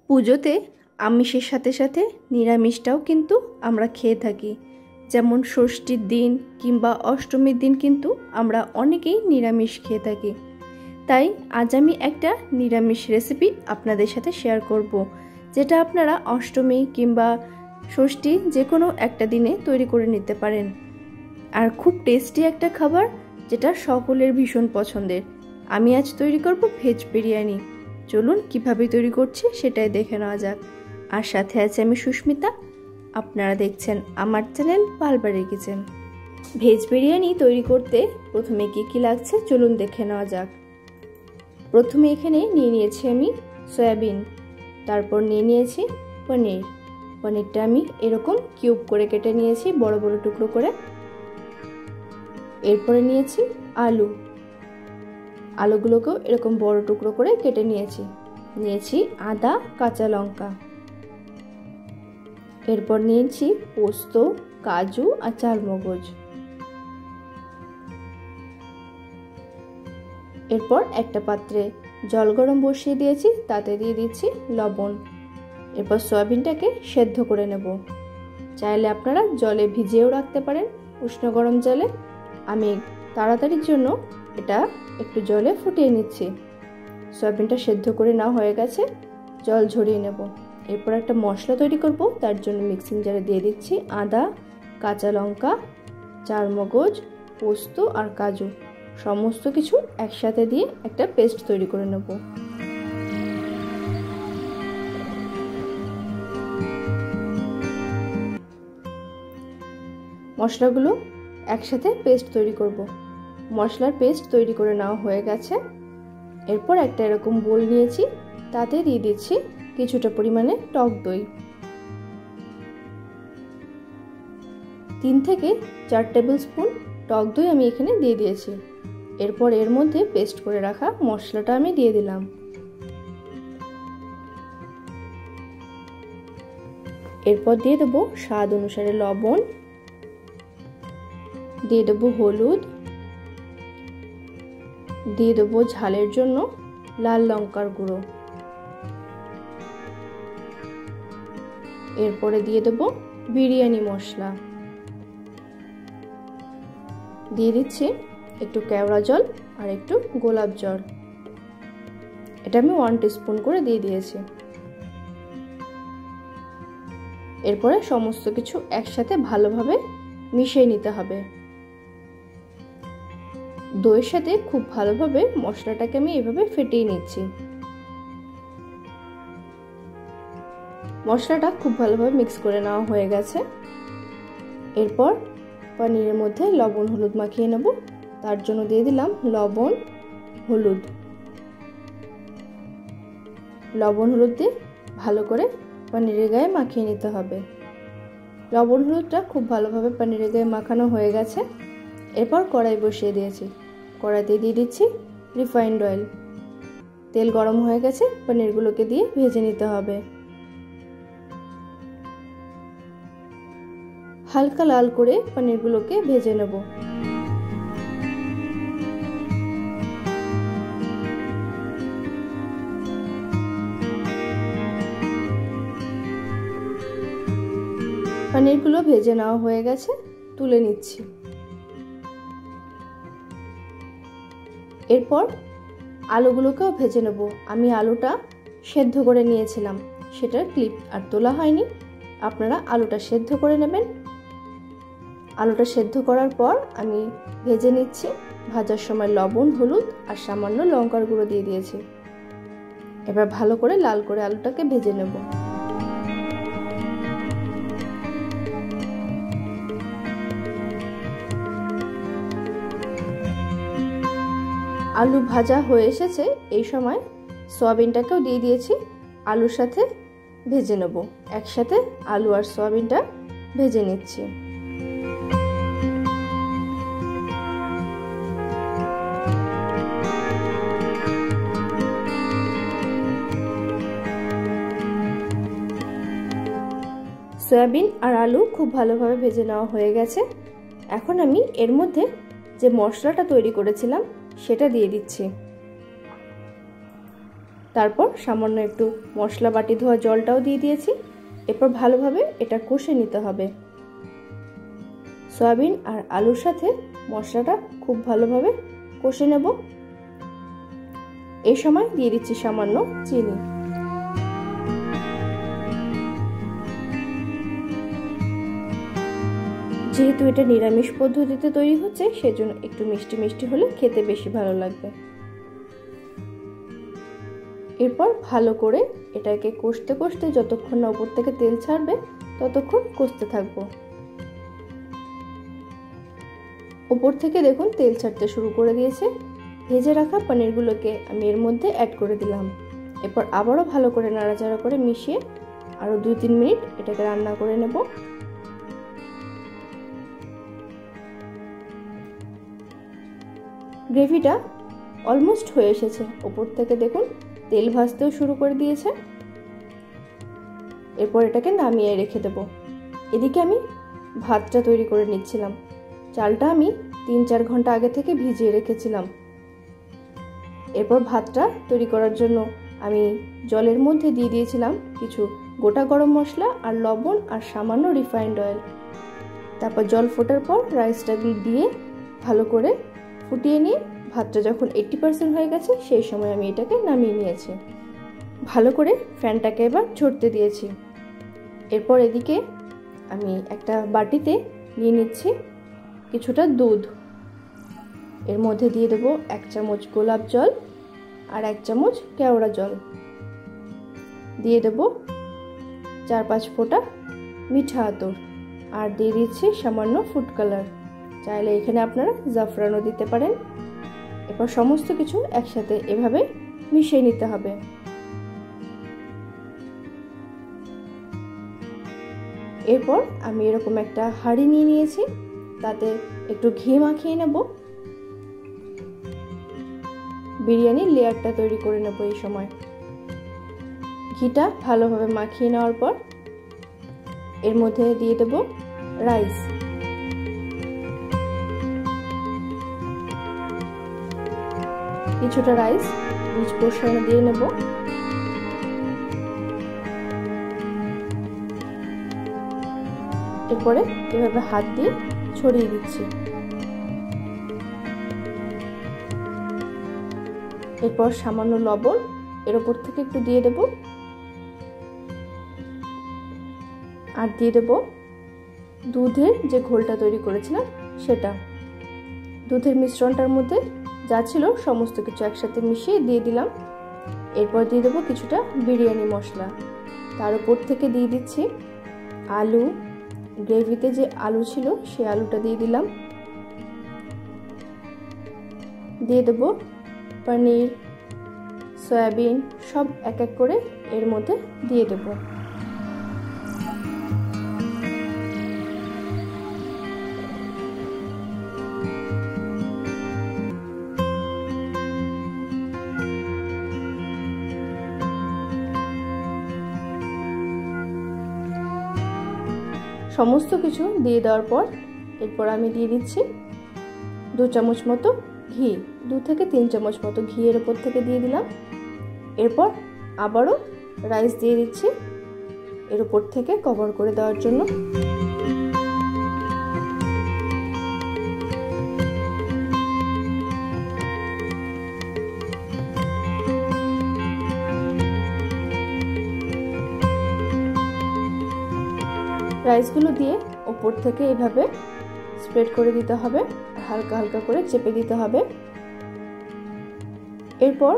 পুজোতে আমিষের সাথে সাথে নিরামিষটাও কিন্তু আমরা খেয়ে থাকি। যেমন ষষ্ঠীর দিন কিংবা অষ্টমীর দিন কিন্তু আমরা অনেকেই নিরামিষ খেয়ে থাকি। তাই আজ আমি একটা নিরামিষ রেসিপি আপনাদের সাথে শেয়ার করব, যেটা আপনারা অষ্টমী কিংবা ষষ্ঠী যে কোনো একটা দিনে তৈরি করে নিতে পারেন। আর খুব টেস্টি একটা খাবার, যেটা সকলের ভীষণ পছন্দের। আমি আজ তৈরি করব ভেজ বিরিয়ানি। চলুন কিভাবে তৈরি করছি সেটাই দেখে নেওয়া যাক। আর সাথে আছে আমি সুস্মিতা, আপনারা দেখছেন আমার channel Palbari kitchen. Veg biryani তৈরি করতে প্রথমে কি লাগছে চলুন দেখে নেওয়া যাক। প্রথমে এখানে নিয়ে নিয়েছি আমি সয়াবিন, তারপর নিয়ে নিয়েছি পনিরটা আমি এরকম কিউব করে কেটে নিয়েছি, বড় বড় টুকরো করে। এরপরে নিয়েছি আলুগুলোকেও এরকম বড় টুকরো করে কেটে নিয়েছি আদা, কাঁচা লঙ্কা। এরপর নিয়েছি পোস্ত, কাজু আর চালমগজ। এরপর একটা পাত্রে জল গরম বসিয়ে দিয়েছি, তাতে দিয়ে দিচ্ছি লবণ। এরপর সয়াবিনটাকে সেদ্ধ করে নেব। চাইলে আপনারা জলে ভিজিয়েও রাখতে পারেন, উষ্ণ গরম জলে। আমি তাড়াতাড়ির জন্য এটা একটু জলে ফুটিয়ে নিচ্ছি। সয়াবিনটা সেদ্ধ করে নেওয়া হয়ে গেছে, জল ঝরিয়ে নেব। এরপর একটা মশলা তৈরি করব, তার জন্য মিক্সিং জারে দিয়ে দিচ্ছি আদা, কাঁচা লঙ্কা, চালমগজ, পোস্ত আর কাজু, সমস্ত কিছু একসাথে দিয়ে একটা পেস্ট তৈরি করে নেব। মশলাগুলো একসাথে পেস্ট তৈরি করব। মশলার পেস্ট তৈরি করে নেওয়া হয়ে গেছে। এরপর একটা এরকম বোল নিয়েছি, তাতে দিয়ে দিচ্ছি কিছুটা পরিমাণে টক দই। 3 থেকে 4 টেবিল স্পুন টক দই আমি এখানে দিয়ে দিয়েছি। এরপর এর মধ্যে পেস্ট করে রাখা মশলাটা আমি দিয়ে দিলাম। এরপর দিয়ে দেবো স্বাদ অনুসারে লবণ, দিয়ে দেবো হলুদ, দিয়ে দেবো ঝালের জন্য লাল লঙ্কার গুঁড়ো। এরপরে দিয়ে দেবো বিরিয়ানি মশলা, দিয়ে দিচ্ছি একটু কেওড়া জল আর একটু গোলাপ জল। এটা আমি 1 টিস্পুন করে দিয়ে দিয়েছি। এরপরে সমস্ত কিছু একসাথে ভালোভাবে মিশিয়ে নিতে হবে। দইয়ের সাথে খুব ভালোভাবে মশলাটাকে আমি এভাবে ফেটিয়ে নিচ্ছি। মশলাটা খুব ভালোভাবে মিক্স করে নেওয়া হয়ে গেছে। এরপর পনিরের মধ্যে লবণ হলুদ মাখিয়ে নেব। তার জন্য দিয়ে দিলাম লবণ হলুদ দিয়ে ভালো করে পনিরের গায়ে মাখিয়ে নিতে হবে। লবণ হলুদটা খুব ভালোভাবে পনিরের গায়ে মাখানো হয়ে গেছে। এরপর কড়াই বসিয়ে দিয়েছি। কড়াইতে দিয়ে দিচ্ছি রিফাইন্ড অয়েল। তেল গরম হয়ে গেছে, পনিরগুলোকে দিয়ে ভেজে নিতে হবে। হালকা লাল করে পনিরগুলোকে ভেজে নেব। পনিরগুলো ভেজে নেওয়া হয়ে গেছে, তুলে নিচ্ছি। এরপর আলুগুলোকেও ভেজে নেব। আমি আলুটা সেদ্ধ করে নিয়েছিলাম, সেটার ক্লিপ আর তোলা হয়নি। আপনারা আলুটা সেদ্ধ করে নেবেন। আলুটা সেদ্ধ করার পর আমি ভেজে নিচ্ছি। ভাজার সময় লবণ হলুদ আর সামান্য লঙ্কার গুঁড়ো দিয়ে দিয়েছি। এবার ভালো করে লাল করে আলুটাকে ভেজে নেব। আলু ভাজা হয়ে এসেছে, এই সময় সয়াবিনটাকেও দিয়ে দিয়েছি। আলুর সাথে ভেজে নেব। একসাথে আলু আর সয়াবিনটা ভেজে নিচ্ছি। সয়াবিন আর আলু খুব ভালোভাবে ভেজে নেওয়া হয়ে গেছে। এখন আমি এর মধ্যে যে মশলাটা তৈরি করেছিলাম সেটা দিয়ে দিচ্ছি। তারপর সামান্য একটু মশলা বাটি ধোয়া জলটাও দিয়ে দিয়েছি। এরপর ভালোভাবে এটা কষে নিতে হবে। সয়াবিন আর আলুর সাথে মশলাটা খুব ভালোভাবে কষে নেব। এই সময় দিয়ে দিচ্ছি সামান্য চিনি। যেহেতু এটা নিরামিষ পদ্ধতিতে তৈরি হচ্ছে, সেজন্য একটু মিষ্টি মিষ্টি হলে খেতে বেশি ভালো লাগবে। এরপর ভালো করে এটাকে কষতে কষতে যতক্ষণ না উপর থেকে তেল ছাড়বে ততক্ষণ কষতে থাকবো। উপর থেকে দেখুন তেল ছাড়তে শুরু করে দিয়েছে। ভেজে রাখা পনিরগুলোকে আমি এর মধ্যে অ্যাড করে দিলাম। এরপর আবারও ভালো করে নাড়াচাড়া করে মিশিয়ে আরও 2-3 মিনিট এটাকে রান্না করে নেব। গ্রেভিটা অলমোস্ট হয়ে এসেছে। উপর থেকে দেখুন তেল ভাজতেও শুরু করে দিয়েছে। এরপর এটাকে নামিয়ে রেখে দেব। এদিকে আমি ভাতটা তৈরি করে নিচ্ছিলাম। চালটা আমি 3-4 ঘন্টা আগে থেকে ভিজিয়ে রেখেছিলাম। এরপর ভাতটা তৈরি করার জন্য আমি জলের মধ্যে দিয়ে দিয়েছিলাম কিছু গোটা গরম মশলা আর লবণ আর সামান্য রিফাইন্ড অয়েল। তারপর জল ফোটার পর রাইসটা দিয়ে ভালো করে ফুটিয়ে নিয়ে ভাতটা যখন 80% হয়ে গেছে সেই সময় আমি এটাকে নামিয়ে নিয়েছি। ভালো করে ফ্যানটাকে এবার ঝরতে দিয়েছি। এরপর এদিকে আমি একটা বাটিতে নিয়ে নিচ্ছি কিছুটা দুধ। এর মধ্যে দিয়ে দেবো 1 চামচ গোলাপ জল আর 1 চামচ কেওড়া জল। দিয়ে দেবো 4-5 ফোঁটা মিঠা আতর আর দিয়ে দিচ্ছি সামান্য ফুড কালার। চাইলে এখানে আপনারা জাফরানও দিতে পারেন। এরপর সমস্ত কিছু একসাথে এভাবে মিশিয়ে নিতে হবে। এরপর আমি এরকম একটা হাঁড়ি নিয়ে নিয়েছি, তাতে একটু ঘি মাখিয়ে নেব। বিরিয়ানির লেয়ারটা তৈরি করে নেব। এই সময় ঘিটা ভালোভাবে মাখিয়ে নেওয়ার পর এর মধ্যে দিয়ে দেব রাইস। কিছুটা রাইস নিচ পোর্শনে দিয়ে নেব। এরপরে এভাবে হাত দিয়ে ছড়িয়ে দিচ্ছি। এরপর সামান্য লবণ এর উপর থেকে একটু দিয়ে দেব আর দিয়ে দেব দুধের যে ঘোলটা তৈরি করেছিলাম সেটা। দুধের মিশ্রণটার মধ্যে যা ছিল সমস্ত কিছু একসাথে মিশিয়ে দিয়ে দিলাম। এরপর দিয়ে দেবো কিছুটা বিরিয়ানি মশলা। তার উপর থেকে দিয়ে দিচ্ছি আলু। গ্রেভিতে যে আলু ছিল সেই আলুটা দিয়ে দিলাম। দিয়ে দেবো পনির, সয়াবিন সব এক এক করে এর মধ্যে দিয়ে দেবো। সমস্ত কিছু দিয়ে দেওয়ার পর এরপর আমি দিয়ে দিচ্ছি 2 চামচ মতো ঘি। 2 থেকে 3 চামচ মতো ঘি এর উপর থেকে দিয়ে দিলাম। এরপর আবারও রাইস দিয়ে দিচ্ছি এর উপর থেকে কভার করে দেওয়ার জন্য। রাইসগুলো দিয়ে উপর থেকে এইভাবে স্প্রেড করে দিতে হবে, হালকা হালকা করে চেপে দিতে হবে। এরপর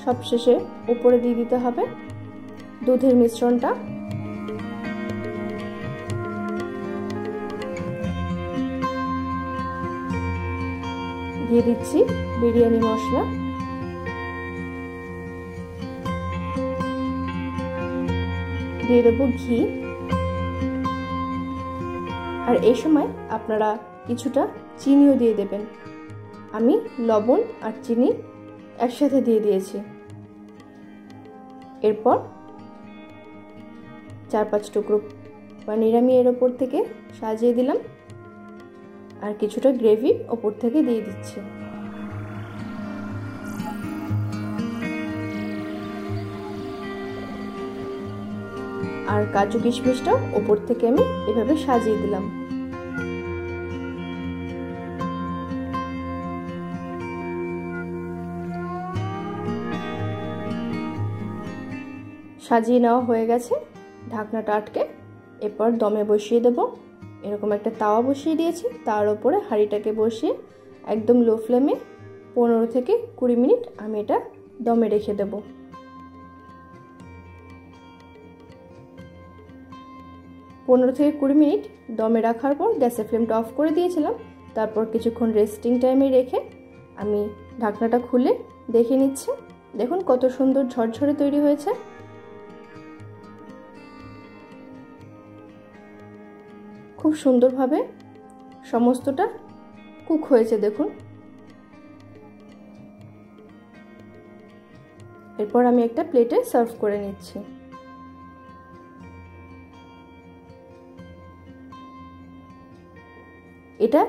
সবশেষে উপরে দিয়ে দিতে হবে দুধের মিশ্রণটা। দিয়ে দিচ্ছি বিরিয়ানি মশলা। দিয়ে দেবো ঘি। আর এই সময় আপনারা কিছুটা চিনিও দিয়ে দেবেন। আমি লবণ আর চিনি একসাথে দিয়ে দিয়েছি। এরপর 4-5 টুকরো পনির আমি এর ওপর থেকে সাজিয়ে দিলাম আর কিছুটা গ্রেভি ওপর থেকে দিয়ে দিচ্ছি। আর কাজু কিশমিশটাও ওপর থেকে আমি এভাবে সাজিয়ে দিলাম। সাজিয়ে নেওয়া হয়ে গেছে, ঢাকনাটা আটকে এরপর দমে বসিয়ে দেব। এরকম একটা তাওয়া বসিয়ে দিয়েছি, তার উপরে হাঁড়িটাকে বসিয়ে একদম লো ফ্লেমে 15 থেকে 20 মিনিট আমি এটা দমে রেখে দেব। 15 থেকে 20 মিনিট দমে রাখার পর গ্যাসের ফ্লেমটা অফ করে দিয়েছিলাম। তারপর কিছুক্ষণ রেস্টিং টাইমে রেখে আমি ঢাকনাটা খুলে দেখে নিচ্ছি। দেখুন কত সুন্দর ঝরঝরে তৈরি হয়েছে। খুব সুন্দরভাবে সমস্তটা কুক হয়েছে দেখুন। এরপর আমি একটা প্লেটে সার্ভ করে নিচ্ছি। এটা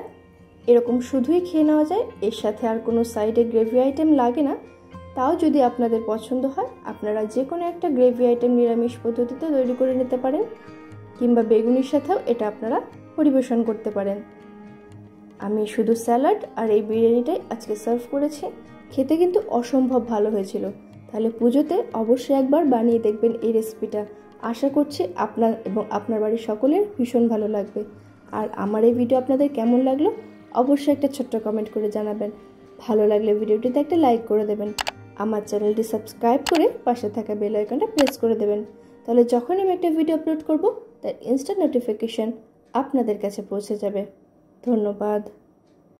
এরকম শুধুই খেয়ে নেওয়া যায়, এর সাথে আর কোনো সাইডে গ্রেভি আইটেম লাগে না। তাও যদি আপনাদের পছন্দ হয় আপনারা যে কোনো একটা গ্রেভি আইটেম নিরামিষ পদ্ধতিতে তৈরি করে নিতে পারেন, কিংবা বেগুনির সাথেও এটা আপনারা পরিবেশন করতে পারেন। আমি শুধু স্যালাড আর এই বিরিয়ানিটাই আজকে সার্ভ করেছি। খেতে কিন্তু অসম্ভব ভালো হয়েছিল। তাহলে পুজোতে অবশ্যই একবার বানিয়ে দেখবেন এই রেসিপিটা। আশা করছি আপনার এবং আপনার বাড়ির সকলের ভীষণ ভালো লাগবে। আর আমার এই ভিডিও আপনাদের কেমন লাগলো অবশ্যই একটা ছোট্ট কমেন্ট করে জানাবেন। ভালো লাগলে ভিডিওটিতে একটা লাইক করে দেবেন। আমার চ্যানেলটি সাবস্ক্রাইব করে পাশে থাকা বেল আইকনটা প্রেস করে দেবেন। তাহলে যখন আমি একটা ভিডিও আপলোড করব তার ইনস্ট্যান্ট নোটিফিকেশন আপনাদের কাছে পৌঁছে যাবে। ধন্যবাদ।